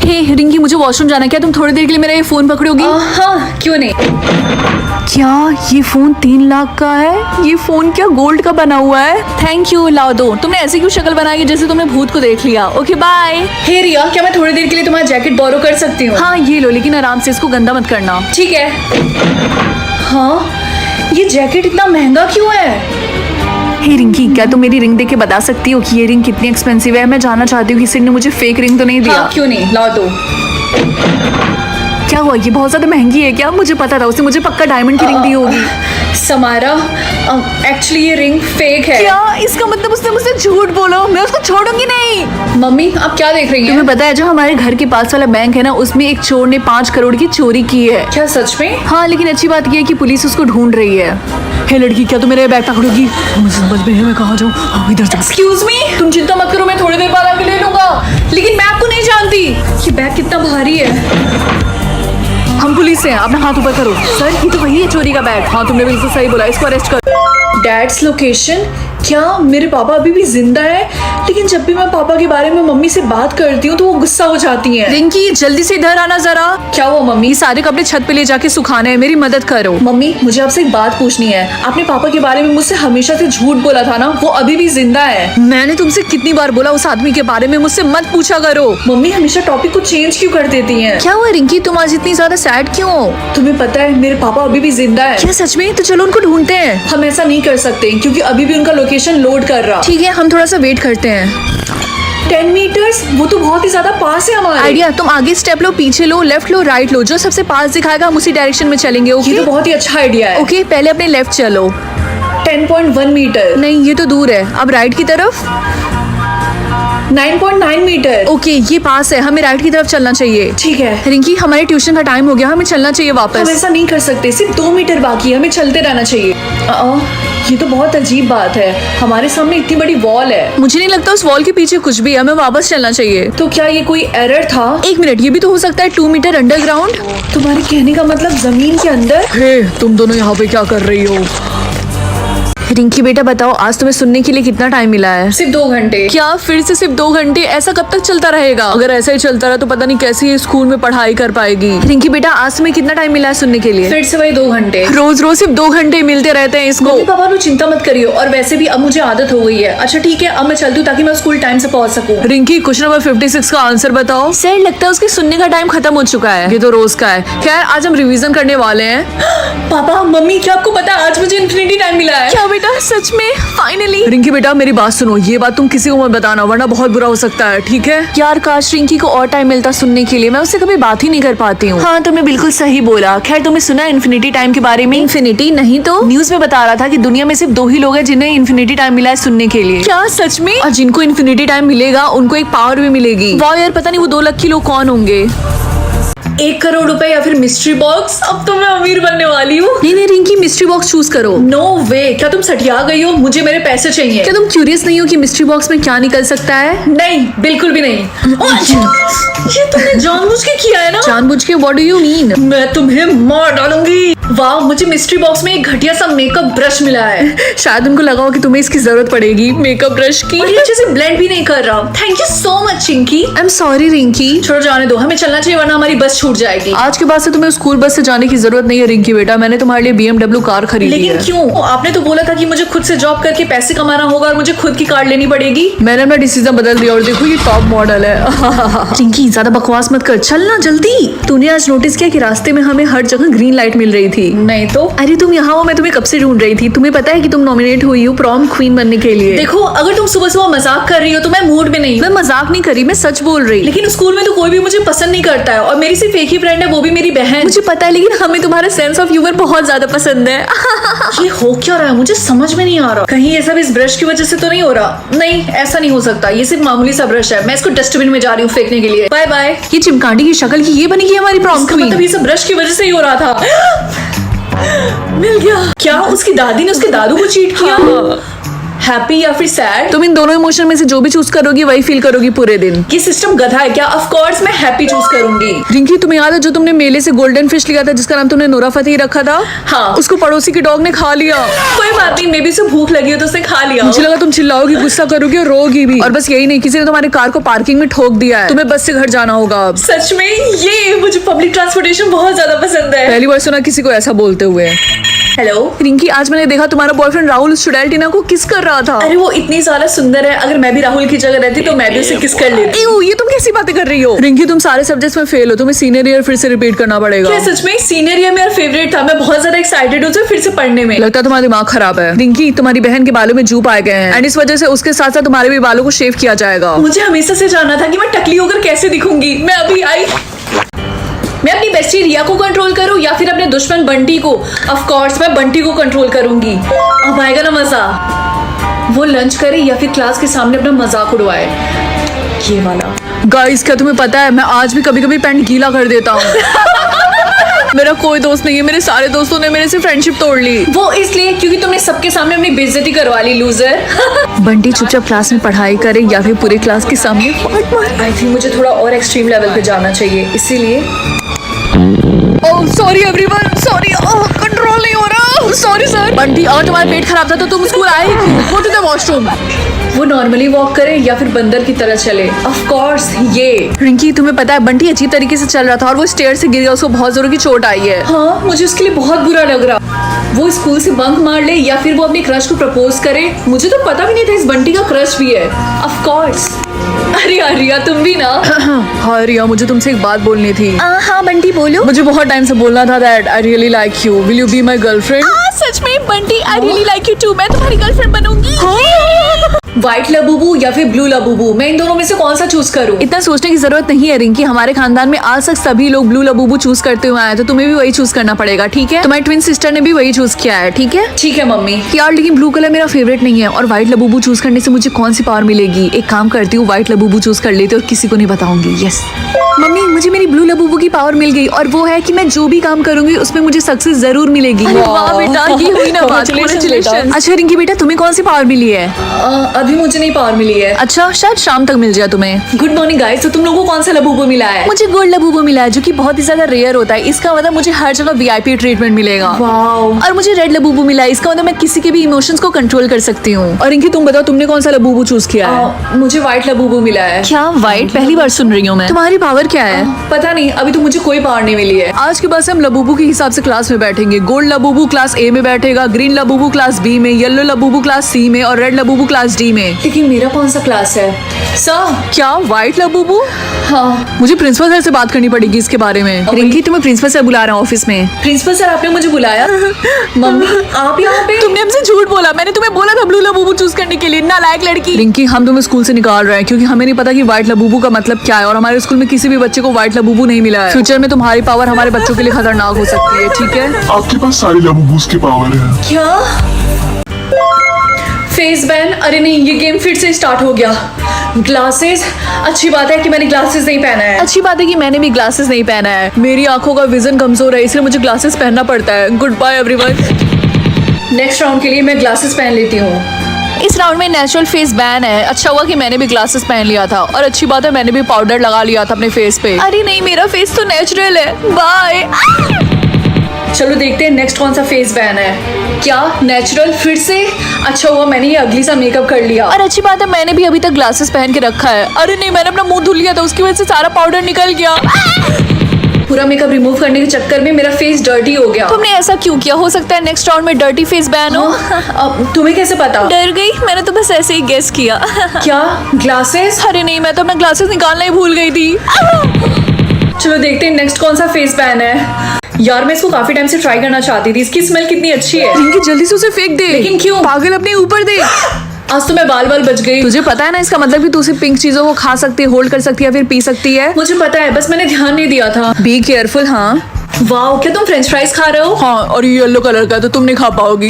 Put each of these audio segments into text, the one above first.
हे रिंकी, मुझे वॉशरूम जाना है, क्या तुम थोड़ी देर के लिए मेरा ये फोन पकड़ोगी? हाँ क्यों नहीं। क्या ये फोन 3 लाख का है? ये फोन क्या गोल्ड का बना हुआ है? थैंक यू, लाओ दो। तुमने ऐसी क्यों शक्ल बनाई है जैसे तुमने भूत को देख लिया? Okay bye. हे रिया, क्या मैं थोड़ी देर के लिए तुम्हारा जैकेट बोरो कर सकती हूँ? हाँ ये लो, लेकिन आराम से, इसको गंदा मत करना। ठीक है। हाँ, ये जैकेट इतना महंगा क्यों है? हे रिंकी, क्या तुम मेरी रिंग देख के बता सकती हो कि ये रिंग कितनी एक्सपेंसिव है? मैं जानना चाहती हूँ किसी ने मुझे फेक रिंग तो नहीं दिया। हाँ क्यों नहीं, लाओ दो। क्या हुआ, ये बहुत ज्यादा महंगी है क्या? मुझे पता था, उसने मुझे पक्का डायमंड की रिंग दी होगी। समारा, एक्चुअली ये रिंग फेक है। क्या? इसका मतलब उसने मुझसे झूठ बोला? मैं उसको छोड़ूंगी नहीं। मम्मी आप क्या देख रही हैं? तुम्हें पता है जो हमारे घर के पास वाला बैंक है ना, उसमें एक चोर ने 5 करोड़ की चोरी की है। क्या सच में? हाँ, लेकिन अच्छी बात यह है कि पुलिस उसको ढूंढ रही है। हे लड़की, क्या तुम मेरे बैग पकड़ोगी? मुझे समझ में है मैं कहाँ जाऊँ। इधर जा। एक्सक्यूज मी, तुम चिंता मत करो, मैं थोड़ी देर बाद आके ले लूंगा। लेकिन मैं आपको नहीं जानती। ये बैग कितना भारी है। हम पुलिस से हैं, अपना हाथ ऊपर करो। सर, ये तो वही है चोरी का बैग। हाँ तुमने बिल्कुल सही बोला, इसको अरेस्ट करो। Dad's location? क्या मेरे पापा अभी भी जिंदा है? लेकिन जब भी मैं पापा के बारे में मम्मी से बात करती हूँ तो वो गुस्सा हो जाती हैं। रिंकी, जल्दी से इधर आना जरा। क्या हुआ मम्मी? ये सारे कपड़े छत पे ले जाके सुखाने हैं, मेरी मदद करो। मम्मी मुझे आपसे एक बात पूछनी है। आपने पापा के बारे में मुझसे हमेशा से झूठ बोला था ना, वो अभी भी जिंदा है? मैंने तुमसे कितनी बार बोला उस आदमी के बारे में मुझसे मत पूछा करो। मम्मी हमेशा टॉपिक को चेंज क्यों कर देती हैं? क्या हुआ रिंकी, तुम आज इतनी ज्यादा सैड क्यों हो? तुम्हें पता है मेरे पापा अभी भी जिंदा है। क्या सच में? तो चलो उनको ढूंढते हैं। हम ऐसा नहीं कर सकते क्योंकि अभी भी उनका लोकेशन लोड कर रहा। ठीक है, हम थोड़ा सा वेट करते हैं। 10 मीटर्स, वो तो बहुत ही ज्यादा पास है हमारे। आइडिया, तुम आगे स्टेप लो, पीछे लो, लेफ्ट लो, राइट लो, जो सबसे पास दिखाएगा हम उसी डायरेक्शन में चलेंगे। ओके? ये तो बहुत ही अच्छा आइडिया है। ओके, पहले अपने लेफ्ट चलो। 10.1 मीटर। नहीं, ये तो दूर है। अब राइट की तरफ। 9.9 मीटर। ओके, ये पास है, हमें राइट की तरफ चलना चाहिए। ठीक है। रिंकी, हमारे ट्यूशन का टाइम हो गया, हमें चलना चाहिए हम वापस। ऐसा नहीं कर सकते, सिर्फ 2 मीटर बाकी है, हमें चलते रहना चाहिए। ये तो बहुत अजीब बात है, हमारे सामने इतनी बड़ी वॉल है। मुझे नहीं लगता उस वॉल के पीछे कुछ भी है, हमें वापस चलना चाहिए। तो क्या ये कोई एरर था? 1 मिनट, ये भी तो हो सकता है 2 मीटर अंडरग्राउंड। तुम्हारे कहने का मतलब जमीन के अंदर? हे, तुम दोनों यहाँ पे क्या कर रही हो? रिंकी बेटा बताओ, आज तुम्हें सुनने के लिए कितना टाइम मिला है? सिर्फ 2 घंटे। क्या फिर से सिर्फ 2 घंटे? ऐसा कब तक चलता रहेगा? अगर ऐसा ही चलता रहा तो पता नहीं कैसे ये स्कूल में पढ़ाई कर पाएगी। रिंकी बेटा, आज तुम्हें कितना टाइम मिला है सुनने के लिए? फिर से वही 2 घंटे। रोज रोज सिर्फ 2 घंटे मिलते रहते हैं इसको। मम्मी पापा नो चिंता मत करियो, और वैसे भी अब मुझे आदत हो गई है। अच्छा ठीक है, अब मैं चलती हूँ ताकि मैं स्कूल टाइम से पहुँच सकूँ। रिंकी, क्वेश्चन नंबर 56 का आंसर बताओ। सर, लगता है उसके सुनने का टाइम खत्म हो चुका है। ये तो रोज का है। खैर, आज हम रिवीजन करने वाले हैं। पापा मम्मी, क्या आपको पता है आज मुझे इन्फिनिटी टाइम मिला है? क्या बेटा, सच में? फाइनली। रिंकी बेटा, मेरी बात सुनो, ये बात तुम किसी को मत बताना वरना बहुत बुरा हो सकता है, ठीक है? यार काश रिंकी को और टाइम मिलता सुनने के लिए, मैं उससे कभी बात ही नहीं कर पाती हूँ। हाँ, तुमने बिल्कुल सही बोला। खैर, तुमने सुना इन्फिनिटी टाइम के बारे में? इन्फिनिटी नहीं तो न्यूज में बता रहा था कि दुनिया में सिर्फ 2 ही लोग हैं जिन्हें इन्फिनिटी टाइम मिला है सुनने के लिए। क्या सच में? और जिनको इन्फिनिटी टाइम मिलेगा उनको एक पावर भी मिलेगी। वाह यार, पता नहीं वो 2 लकी लोग कौन होंगे। 1 करोड़ रुपए या फिर मिस्ट्री बॉक्स? अब तो मैं अमीर बनने वाली हूँ। नहीं रिंकी, मिस्ट्री बॉक्स चूज करो। नो वे, क्या तुम सठिया गई हो? मुझे मेरे पैसे चाहिए। क्या तुम क्यूरियस नहीं हो कि मिस्ट्री बॉक्स में क्या निकल सकता है? नहीं, बिल्कुल भी नहीं। ये तुमने जानबूझ के किया है ना? जानबूझ के? What do you mean? मैं तुम्हें मार डालूंगी। वाह, मुझे मिस्ट्री बॉक्स में एक घटिया सा मेकअप ब्रश मिला है। शायद उनको लगा हो कि तुम्हें इसकी जरूरत पड़ेगी, मेकअप ब्रश की। और ये अच्छे से ब्लेंड भी नहीं कर रहा। Thank you so much Chinki. I am sorry Rinki. छोड़ो, जाने दो, हमें चलना चाहिए वरना हमारी बस छूट जाएगी। आज के बाद से तुम्हें स्कूल बस से जाने की जरूरत नहीं है रिंकी बेटा, मैंने तुम्हारे लिए BMW कार खरीदी है। लेकिन क्यों? आपने तो बोला था कि मुझे खुद से जॉब करके पैसे कमाना होगा और मुझे खुद की कार लेनी पड़ेगी। मैंने अपना डिसीजन बदल दिया और देखो ये टॉप मॉडल है। रिंकी, ज्यादा बकवास मत कर, चलना जल्दी। तूने आज नोटिस किया कि रास्ते में हमें हर जगह ग्रीन लाइट मिल रही थी? नहीं तो। अरे तुम यहाँ हो, मैं तुम्हें कब से ढूंढ रही थी। तुम्हें पता है कि तुम नॉमिनेट हुई हो प्रॉम क्वीन बनने के लिए। देखो, अगर तुम सुबह सुबह मजाक कर रही हो तो मैं मूड में नहीं। मैं मजाक नहीं करी, मैं सच बोल रही। लेकिन स्कूल में तो कोई भी मुझे पसंद नहीं करता है और मेरी सिर्फ एक ही फ्रेंड है, वो भी मेरी बहन। मुझे पता है, लेकिन हमें तुम्हारा सेंस ऑफ ह्यूमर बहुत ज्यादा पसंद है। ये हो क्या रहा है? मुझे समझ में नहीं आ रहा। कहीं ये सब इस ब्रश की वजह से तो नहीं हो रहा? नहीं, ऐसा नहीं हो सकता। ये सिर्फ मामूली सा ब्रश है। मैं इसको डस्टबिन में जा रही हूँ फेंकने के लिए। Bye bye. ये चिमकांडी की शक्ल की ये बनेगी हमारी प्रॉम क्वीन। मतलब ये सब ब्रश की वजह से ही हो रहा था। मिल गया। क्या उसकी दादी ने उसके दादू को चीट किया? हैप्पी या फिर सैड? तुम इन दोनों इमोशन में से जो भी चूज करोगी वही फील करोगी पूरे दिन। ये सिस्टम गधा है क्या? ऑफ कोर्स मैं हैप्पी चूज करूंगी। रिंकी तुम्हें याद है जो तुमने मेले से गोल्डन फिश लिया था जिसका नाम तुमने नोरा फतेही रखा था? हाँ। उसको पड़ोसी के डॉग ने खा लिया। कोई बात नहीं, मे भी उसे भूख लगी हो तो उसने खा लिया। मुझे लगा तुम चिल्लाओगी, गुस्सा करोगी और रोगी भी। और बस यही नहीं, किसी ने तुम्हारी कार को पार्किंग में ठोक दिया है। तुम्हें बस से घर जाना होगा अब। सच में? ये मुझे पब्लिक ट्रांसपोर्टेशन बहुत ज्यादा पसंद है। पहली बार सुना किसी को ऐसा बोलते हुए। हेलो रिंकी, आज मैंने देखा तुम्हारा बॉयफ्रेंड राहुल उस चुड़ैल टीना को किस कर रहा था। अरे वो इतनी ज्यादा सुंदर है, अगर मैं भी राहुल की जगह रहती तो मैं भी उसे किस कर लेती। एऊ, ये तुम कैसी बातें कर रही हो? रिंकी तुम सारे सब्जेक्ट्स में फेल हो, तुम्हें सीनियर ईयर फिर से रिपीट करना पड़ेगा। क्या सच में? सीनियर ईयर मेरा फेवरेट था, मैं बहुत ज्यादा एक्साइटेड हूँ फिर से पढ़ने में। लगता है तुम्हारा दिमाग खराब है। रिंकी, तुम्हारी बहन के बालों में जूप आए गए हैं एंड इस वजह से उसके साथ साथ तुम्हारे भी बालों को शेव किया जाएगा। मुझे हमेशा से जानना था कि मैं टकली होकर कैसे दिखूंगी। मैं अभी आई। मैं अपनी बेस्टी रिया को कंट्रोल करूं या फिर अपने दुश्मन बंटी को? ऑफ कोर्स मैं बंटी को कंट्रोल करूंगी। अब आएगा ना मजा। वो लंच करे या फिर क्लास के सामने अपना मजाक उड़वाए। ये वाला। गाइस, क्या तुम्हें पता है मैं आज भी कभी कभी पैंट गीला कर देता हूँ। मेरा कोई दोस्त नहीं है, मेरे सारे दोस्तों ने मेरे से फ्रेंडशिप तोड़ ली। वो इसलिए क्योंकि तुमने सबके सामने अपनी बेइज्जती करवा ली, लूजर। बंटी चुपचाप क्लास में पढ़ाई करे या फिर पूरे क्लास के सामने फाट मारे। आई थिंक मुझे थोड़ा और एक्सट्रीम लेवल पे जाना चाहिए, इसीलिए। Oh sorry everyone, sorry, control नहीं हो रहा। Sorry sir. बंटी, अगर तुम्हारा पेट खराब था तो तुम स्कूल आए ही क्यों? Go to the washroom. वो नॉर्मली वॉक करे या फिर बंदर की तरह चले? ऑफ कोर्स ये। रिंकी, तुम्हें पता है बंटी अजीब तरीके से चल रहा था और वो स्टेयर से गिर गया, उसको बहुत जोरों की चोट आई है। हाँ, मुझे उसके लिए बहुत बुरा लग रहा। वो स्कूल से बंक मार ले या फिर वो अपने क्रश को प्रपोज करे। मुझे तो पता भी नहीं था इस बंटी का क्रश भी है। Of course. अरे यार रिया, तुम भी ना। हाँ रिया, मुझे तुमसे एक बात बोलनी थी। हाँ बंटी बोलो। मुझे बहुत टाइम से बोलना था that I really like you, will you be my girlfriend? सच में Bunty, I really like you too, मैं तुम्हारी गर्लफ्रेंड बनूंगी। व्हाइट लबूबू या फिर ब्लू लबूबू, मैं इन दोनों में से कौन सा चूज करूं? इतना सोचने की जरूरत नहीं है रिंकी, हमारे खानदान में आज तक सभी लोग ब्लू लबूबू चूज करते हुए आए, तो तुम्हें भी वही चूज करना पड़ेगा, ठीक है? तुम्हारी ट्विन सिस्टर ने भी वही चूज किया है, ठीक है? ठीक है मम्मी। यार लेकिन ब्लू कलर मेरा फेवरेट नहीं है और व्हाइट लबूबू चूज करने से मुझे कौन सी पावर मिलेगी? एक काम करती हूँ, व्हाइट लबूबू चूज कर लेती हूँ और किसी को नहीं बताऊंगी। यस मम्मी, मुझे मेरी ब्लू लबूबू की पावर मिल गई और वो है कि मैं जो भी काम करूंगी उसमें मुझे सक्सेस जरूर मिलेगी। वाह बेटा, ये हुई ना बात। Congratulations। अच्छा रिंकी बेटा, तुम्हें कौन सी पावर मिली है? अभी मुझे नहीं पावर मिली है। अच्छा, शायद शाम तक मिल जाए तुम्हें। गुड मॉर्निंग गाइस, तो तुम लोगों को कौन सा लबूबू मिला है? मुझे गोल्ड लबूबू मिला है जो कि बहुत ही ज्यादा रेयर होता है, इसका मतलब मुझे हर जगह वीआईपी ट्रीटमेंट मिलेगा। वाओ। और मुझे रेड लबूबू मिला है, इसका मतलब मैं किसी के भी इमोशंस को कंट्रोल कर सकती हूँ। और रिंकी तुम बताओ, तुमने कौन सा लबूबू चूज किया है? मुझे व्हाइट लबूबू मिला है। क्या व्हाइट? पहली बार सुन रही हूँ मैं। तुम्हारी पावर क्या है? पता नहीं, अभी तो मुझे कोई पावर नहीं मिली है। आज के बाद से हम लबूबू के हिसाब से क्लास में बैठेंगे। गोल्ड लबूबू क्लास ए में बैठेगा, ग्रीन लबूबू क्लास बी में, येलो लबूबू क्लास सी में और रेड लबूबू क्लास डी में। लेकिन मेरा कौन सा क्लास है? सर। क्या व्हाइट लबूबू? हाँ। मुझे प्रिंसिपल सर से बात करनी पड़ेगी इसके बारे में। रिंकी, तुम्हें प्रिंसिपल सर बुला रहे हैं ऑफिस में। प्रिंसिपल सर, आपने मुझे बुलाया? मम्मी आप यहाँ पे? तुमने हमसे झूठ बोला, मैंने तुम्हें बोला था ब्लू लबूबू चूज करने के लिए, नालायक लड़की। रिंकी, हम तुम्हें स्कूल से निकाल रहे हैं क्योंकि हमें नहीं पता कि व्हाइट लबूबू का मतलब क्या है और हमारे स्कूल में किसी भी बच्चे को व्हाइट लबूबू नहीं मिला है। फ्यूचर में तुम्हारी पावर हमारे बच्चों के लिए खतरनाक हो सकती है, ठीक है? आपके पास सारे लबूबूस की पावर है। क्या? Face ban? अरे नहीं, ये गेम फिर से स्टार्ट हो गया। ग्लासेस? अच्छी बात है कि मैंने ग्लासेस नहीं पहना है। अच्छी बात है कि मैंने भी ग्लासेस नहीं पहना है। मेरी आंखों का विजन कमजोर है, इसलिए मुझे ग्लासेस पहनना पड़ता है। Goodbye everyone. Next round के लिए मैं ग्लासेस पहन लेती हूँ। इस राउंड में नेचुरल फेस बैन है। अच्छा हुआ कि मैंने भी ग्लासेस पहन लिया था और अच्छी बात है मैंने भी पाउडर लगा लिया था अपने फेस पे। अरे नहीं, मेरा फेस तो नेचुरल है। बाय। चलो देखते हैं नेक्स्ट कौन सा फेस बैन है। क्या नेचुरल फिर से? अच्छा हुआ मैंने ये अगली सा मेकअप कर लिया। और अच्छी बात है मैंने भी अभी तक ग्लासेस पहन के रखा है। अरे नहीं, मैंने अपना मुंह धुल लिया था, उसकी वजह से सारा पाउडर निकल गया। पूरा मेकअप रिमूव करने के चक्कर में मेरा फेस डर्टी हो गया। तुमने ऐसा क्यों किया? हो सकता है नेक्स्ट राउंड में डर्टी फेस बैन हो। अब तुम्हें कैसे पता? डर गई, मैंने तो बस ऐसे ही गेस किया। क्या ग्लासेस? अरे नहीं, मैं तो अपना ग्लासेस निकालना ही भूल गई थी। चलो देखते हैं नेक्स्ट कौन सा फेस बैन है। यार मैं इसको काफी टाइम से ट्राई करना चाहती थी, इसकी स्मेल कितनी अच्छी है। रिंकी जल्दी से उसे फेंक दे। लेकिन क्यों? पागल, अपने ऊपर दे। आज तो मैं बाल बाल बच गई। तुझे पता है ना इसका मतलब कि तू सिर्फ पिंक चीजों को खा सकती है, होल्ड कर सकती है, फिर पी सकती है। मुझे पता है, बस मैंने ध्यान नहीं दिया था। Be careful. हाँ वाओ, क्या तुम फ्रेंच फ्राइज खा रहे हो? हाँ, और ये येलो कलर का तो तुम नहीं खा पाओगी।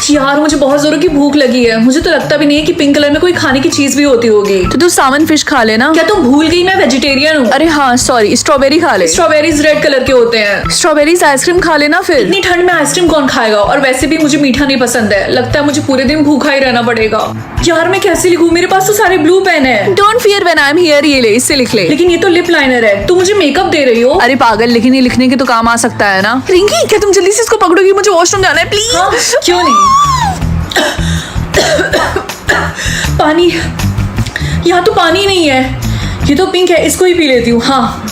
यार मुझे बहुत जोरों की भूख लगी है। मुझे तो लगता भी नहीं है कि पिंक कलर में कोई खाने की चीज भी होती होगी। तो तू सावन फिश खा लेना। क्या तुम भूल गई मैं वेजिटेरियन हूँ? अरे हाँ सॉरी, स्ट्रॉबेरी खा ले। स्ट्रॉबेरीज रेड कलर के होते हैं। स्ट्रॉबेरीज आइसक्रीम खा लेना फिर। इतनी ठंड में आइसक्रीम कौन खाएगा? और वैसे भी मुझे मीठा नहीं पसंद है। लगता है मुझे पूरे दिन भूखा ही रहना पड़ेगा। यार मैं कैसे लिखूं? मेरे पास तो सारे ब्लू पेन है। Don't fear when I am here, ये ले, इससे लिख ले। लेकिन ये तो लिप लाइनर है। तुम मुझे मेकअप दे रही हो? अरे पागल, लेकिन ये लिखने के तो काम आ सकता है ना। रिंकी क्या तुम जल्दी से इसको पकड़ोगी? मुझे वॉशरूम जाना है प्लीज। हाँ, क्यों नहीं? पानी, यहाँ तो पानी नहीं है। ये तो पिंक है, इसको ही पी लेती हूँ। हाँ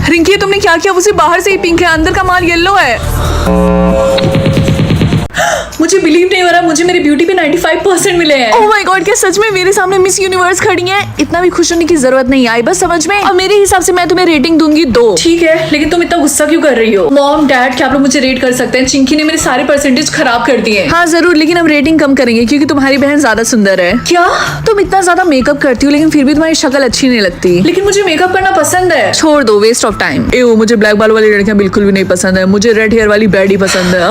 रिंकी तुमने क्या किया? उसे बाहर से ही पिंक है, अंदर का माल येलो है। मुझे बिलीव नहीं हो रहा, मुझे मेरी ब्यूटी पे 95% मिले हैं। ओह माय गॉड, क्या सच में मेरे सामने मिस यूनिवर्स खड़ी है? इतना भी खुश होने की जरूरत नहीं आई, बस समझ में। और मेरे हिसाब से मैं तुम्हें रेटिंग दूंगी 2। ठीक है, लेकिन तुम इतना गुस्सा क्यों कर रही हो? मॉम डैड, क्या आप लोग मुझे रेट कर सकते हैं? चिंकी ने मेरे सारे परसेंटेज खराब कर दिए। हाँ जरूर, लेकिन हम रेटिंग कम करेंगे क्योंकि तुम्हारी बहन ज्यादा सुंदर है। क्या? तुम इतना ज्यादा मेकअप करती हो लेकिन फिर भी तुम्हारी शक्ल अच्छी नहीं लगती। लेकिन मुझे मेकअप करना पसंद है। छोड़ दो, वेस्ट ऑफ टाइम। एओ, मुझे ब्लैक बाल वाली लड़कियां बिल्कुल भी नहीं पसंद है। मुझे रेड हेयर वाली बैडी पसंद है।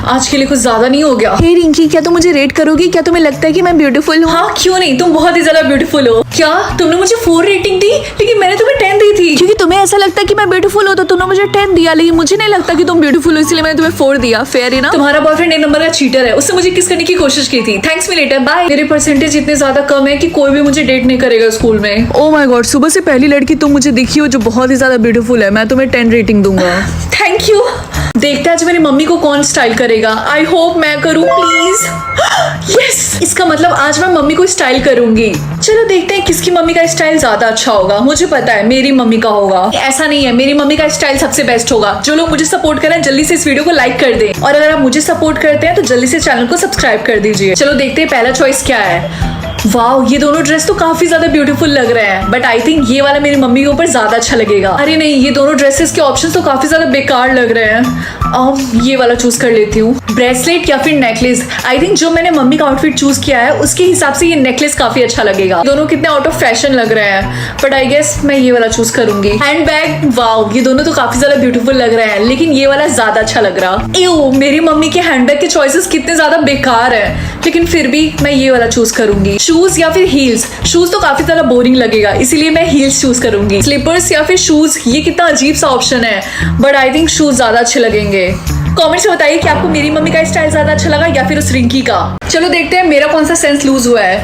आज के लिए कुछ ज्यादा नहीं हो गया? हे रिंकी, क्या तुम मुझे रेट करोगी? क्या तुम्हें लगता है कि मैं ब्यूटीफुल हूँ? हाँ क्यों नहीं, तुम बहुत ही ज्यादा ब्यूटीफुल हो। क्या तुमने मुझे 4 रेटिंग दी? लेकिन मैंने तुम्हें 10 दी थी। क्योंकि तुम्हें ऐसा लगता है कि मैं ब्यूटीफुल हूँ तो तुमने मुझे 10 दिया, लेकिन मुझे नहीं लगता कि तुम ब्यूटीफुल हो, इसलिए मैंने तुम्हें 4 दिया। फेयर है ना? तुम्हारा बॉयफ्रेंड 1 नंबर का चीटर है। उससे मुझे किस करने की कोशिश की थी। Thanks me later, bye. मेरे परसेंटेज इतने ज्यादा कम है कि कोई भी मुझे डेट नहीं करेगा स्कूल में। ओह माय गॉड, सुबह से पहली लड़की तुम मुझे दिखी हो जो बहुत ही ज्यादा ब्यूटीफुल है। मैं तुम्हें 10 रेटिंग दूंगा। Thank you. देखते हैं आज मेरी मम्मी को कौन स्टाइल करेगा। आई होप मैं करूँ प्लीज। यस, इसका मतलब आज मैं मम्मी को स्टाइल करूंगी। चलो देखते हैं किसकी मम्मी का स्टाइल ज्यादा अच्छा होगा। मुझे पता है मेरी मम्मी का होगा। ऐसा नहीं है, मेरी मम्मी का स्टाइल सबसे बेस्ट होगा। जो लोग मुझे सपोर्ट कर रहे हैं जल्दी से इस वीडियो को लाइक कर दें, और अगर आप मुझे सपोर्ट करते हैं तो जल्दी से चैनल को सब्सक्राइब कर दीजिए। चलो देखते हैं पहला चॉइस क्या है। वाओ, ये दोनों ड्रेस तो काफी ज्यादा ब्यूटीफुल लग रहे हैं, बट आई थिंक ये वाला मेरी मम्मी के ऊपर ज्यादा अच्छा लगेगा। अरे नहीं, ये दोनों ड्रेसेस के ऑप्शंस तो काफी ज्यादा बेकार लग रहे हैं। ये वाला चूज कर लेती हूँ। ब्रेसलेट या फिर नेकलेस। आई थिंक जो मैंने मम्मी का आउटफिट चूज किया है उसके हिसाब से ये नेकलेस काफी अच्छा लगेगा। दोनों कितने आउट ऑफ फैशन लग रहे हैं, बट आई गेस मैं ये वाला चूज करूंगी। हैंड बैग, वाओ, ये दोनों तो काफी ज्यादा ब्यूटीफुल लग रहे हैं, लेकिन ये वाला ज्यादा अच्छा लग रहा। एओ, मेरी मम्मी के हैंडबैग के चॉइसेस कितने ज्यादा बेकार है, लेकिन फिर भी मैं ये वाला चूज करूंगी। शूज या फिर हील्स। शूज तो काफी ज्यादा बोरिंग लगेगा, इसीलिए मैं हील्स चूज करूंगी। स्लीपर्स या फिर शूज, ये कितना अजीब सा ऑप्शन है, बट आई थिंक शूज ज्यादा अच्छे लगेंगे। कमेंट से बताइए कि आपको मेरी मम्मी का स्टाइल ज्यादा अच्छा लगा या फिर उस रिंकी का। चलो देखते हैं मेरा कौन सा सेंस लूज हुआ है।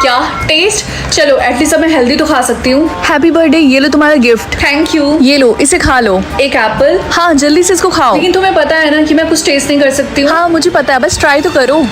क्या टेस्ट? चलो एटलीस्ट मैं हेल्दी तो खा सकती हूँ। हैप्पी बर्थडे, ये लो तुम्हारा गिफ्ट। Thank you. ये लो, इसे खा लो। एक एप्पल? हाँ जल्दी से इसको खाओ। लेकिन तुम्हें पता है ना कि मैं कुछ टेस्ट नहीं कर सकती हूँ। हाँ मुझे पता है, बस ट्राई तो करो।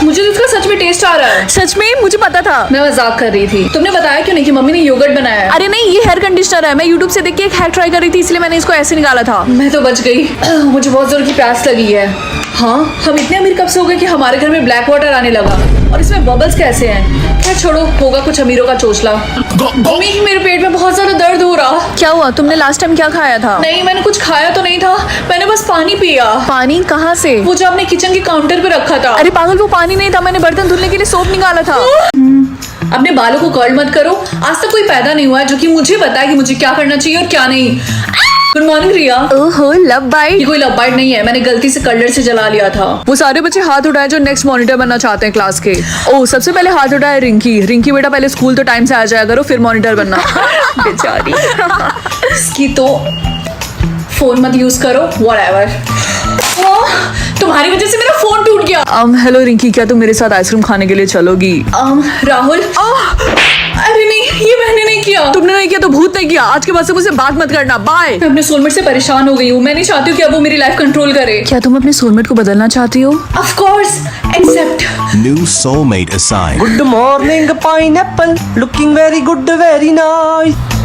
मुझे तो इसका सच में टेस्ट आ रहा है। सच में? मुझे पता था। मैं मजाक कर रही थी। तुमने बताया क्यों नहीं कि मम्मी ने योगर्ट बनाया है? अरे नहीं, ये हेयर कंडीशनर है। मैं यूट्यूब से देख के एक हैक ट्राई कर रही थी, इसलिए मैंने इसको ऐसे निकाला था। मैं तो बच गई। मुझे बहुत जोर की प्यास लगी है। हाँ, हम इतने अमीर कब से हो गए कि हमारे घर में ब्लैक वाटर आने लगा, और इसमें बबल्स कैसे हैं? खैर छोड़ो, होगा कुछ अमीरों का चोचला। मम्मी, मेरे पेट में बहुत ज्यादा दर्द हो रहा। क्या हुआ? तुमने लास्ट टाइम क्या खाया था? नहीं, मैंने कुछ खाया तो नहीं था, मैंने बस पानी पिया। पानी कहाँ से? वो जो आपने किचन के काउंटर पे रखा था। अरे पागल, वो पानी नहीं था, मैंने बर्तन धुलने के लिए सोप निकाला था। अपने बालों को कर्ल मत करो। आज तक कोई पैदा नहीं हुआ है जो कि मुझे बताए कि मुझे क्या करना चाहिए और क्या नहीं। गुड मॉर्निंग रिया। ओहो, लव बाइट। ये कोई लव बाइट नहीं है, मैंने गलती से कलर से जला लिया था। वो सारे बच्चे हाथ उठाए जो नेक्स्ट मॉनिटर बनना चाहते हैं क्लास के। ओह, सबसे पहले हाथ उठाए रिंकी। रिंकी बेटा पहले स्कूल तो टाइम से आ जाया करो, फिर मॉनिटर बनना। बेचारी। इसकी तो फोन मत यूज करो, व्हाटएवर। तुम्हारी वजह से मेरा फोन टूट गया। हेलो रिंकी, क्या तुम मेरे साथ आइसक्रीम खाने के लिए चलोगी? राहुल। अरे नहीं, ये मैंने नहीं किया। तुमने नहीं किया तो भूत ने किया। आज के बाद से मुझसे बात मत करना। बाय। मैं अपने सोलमेट से परेशान हो गई हूँ। मैं नहीं चाहती हूँ कि अब वो मेरी लाइफ कंट्रोल करे। क्या तुम अपने सोलमेट को बदलना चाहती हो? Of course, except New soulmate assigned. Good morning, pineapple. Looking very good, very nice.